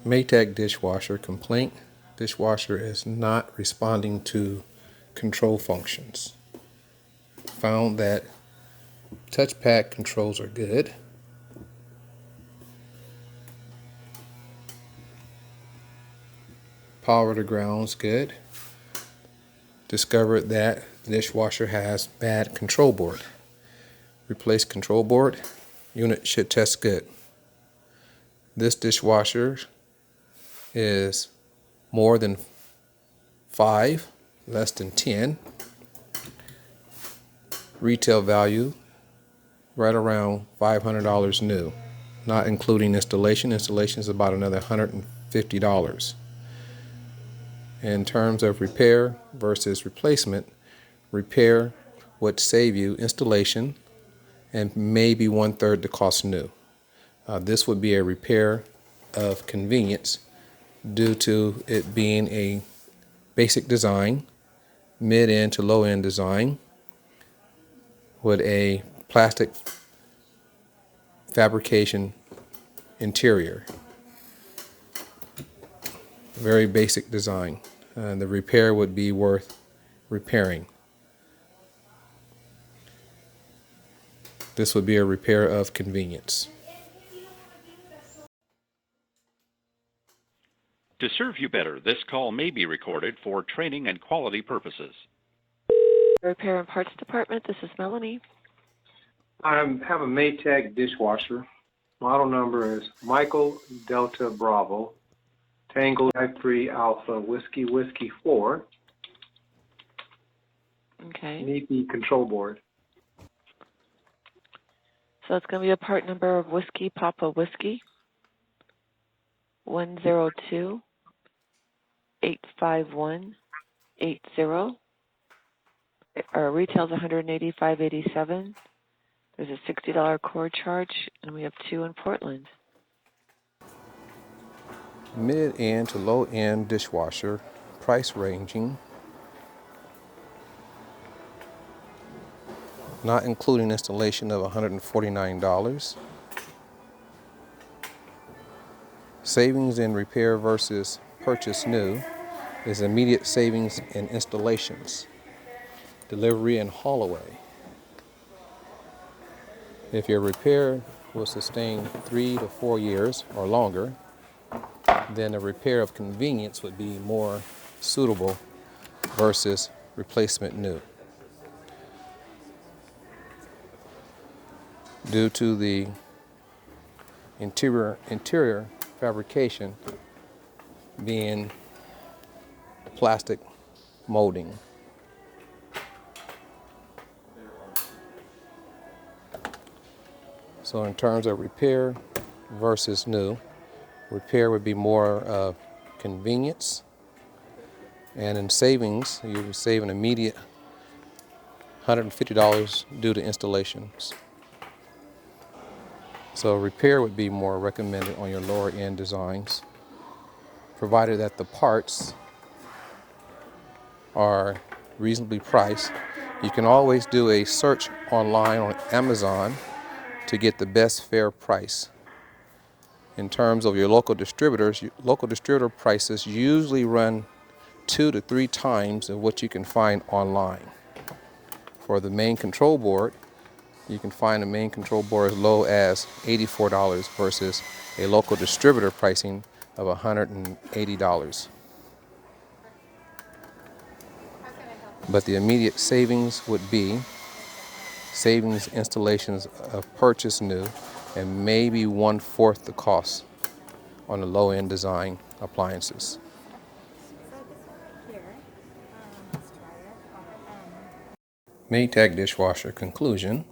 Maytag dishwasher complaint. Dishwasher is not responding to control functions. Found that touchpad controls are good. Power to ground's good. Discovered that the dishwasher has bad control board. Replace control board. Unit should test good. This dishwasher is more than 5, less than 10. Retail value right around $500 new, not including installation. Installation is about another $150. In terms of repair versus replacement, repair would save you installation and maybe 1/3 the cost new. This would be a repair of convenience due to it being a basic design, mid-end to low-end design with a plastic fabrication interior. Very basic design. The repair would be worth repairing. This would be a repair of convenience. To serve you better, this call may be recorded for training and quality purposes. Repair and Parts Department, this is Melanie. I have a Maytag dishwasher. Model number is Michael Delta Bravo, Tango 53 Alpha Whiskey Whiskey 4. Okay. Need the control board. So it's going to be a part number of Whiskey Papa Whiskey 102-851-80. Our retail's $185.87. There's a $60 core charge, and we have 2 in Portland. Mid-end to low-end dishwasher, price ranging, not including installation, of $149. Savings in repair versus purchase new is immediate savings in installations, delivery, and haul away. If your repair will sustain 3 to 4 years or longer, then a repair of convenience would be more suitable versus replacement new. Due to the interior fabrication being plastic molding. So in terms of repair versus new, repair would be more of convenience, and in savings, you would save an immediate $150 due to installations. So repair would be more recommended on your lower end designs, provided that the parts are reasonably priced. You can always do a search online on Amazon to get the best fair price. In terms of your local distributors, local distributor prices usually run 2 to 3 times of what you can find online. For the main control board, you can find the main control board as low as $84 versus a local distributor pricing of $180. But the immediate savings would be savings installations of purchase new and maybe 1/4 the cost on the low-end design appliances. Maytag dishwasher conclusion.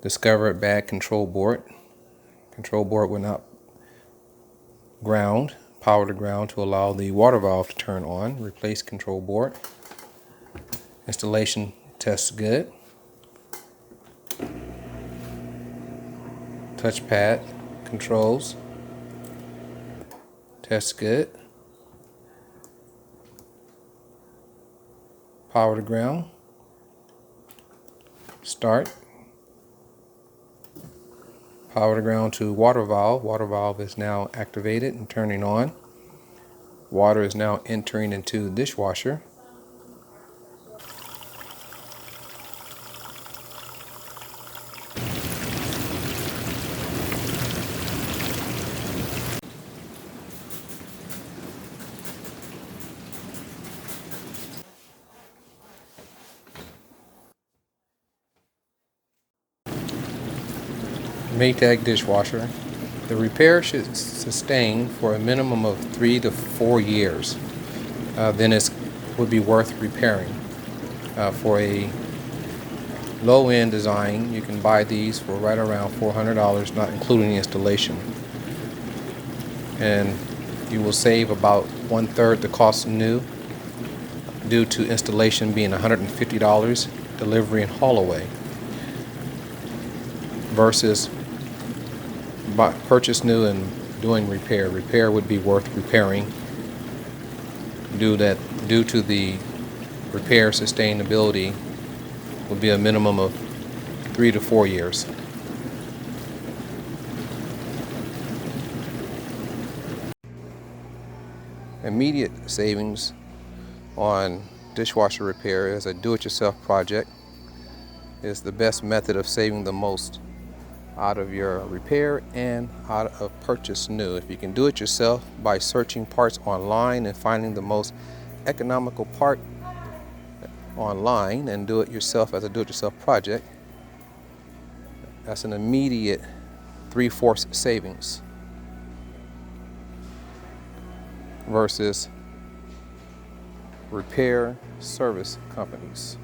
Discovered bad control board. Control board will not ground, power to ground to allow the water valve to turn on. Replace control board. Installation tests good. Touchpad controls tests good. Power to ground. Start. Power to ground to water valve. Water valve is now activated and turning on. Water is now entering into the dishwasher. Maytag dishwasher. The repair should sustain for a minimum of 3 to 4 years. Then it would be worth repairing. For a low-end design, you can buy these for right around $400, not including the installation. And you will save about 1/3 the cost of new due to installation being $150, delivery and haul away, versus purchase new and doing repair. Repair would be worth repairing due to the repair sustainability will be a minimum of 3 to 4 years. Immediate savings on dishwasher repair as a do-it-yourself project is the best method of saving the most out of your repair and out of purchase new. If you can do it yourself by searching parts online and finding the most economical part online and do it yourself as a do-it-yourself project, that's an immediate 3/4 savings versus repair service companies.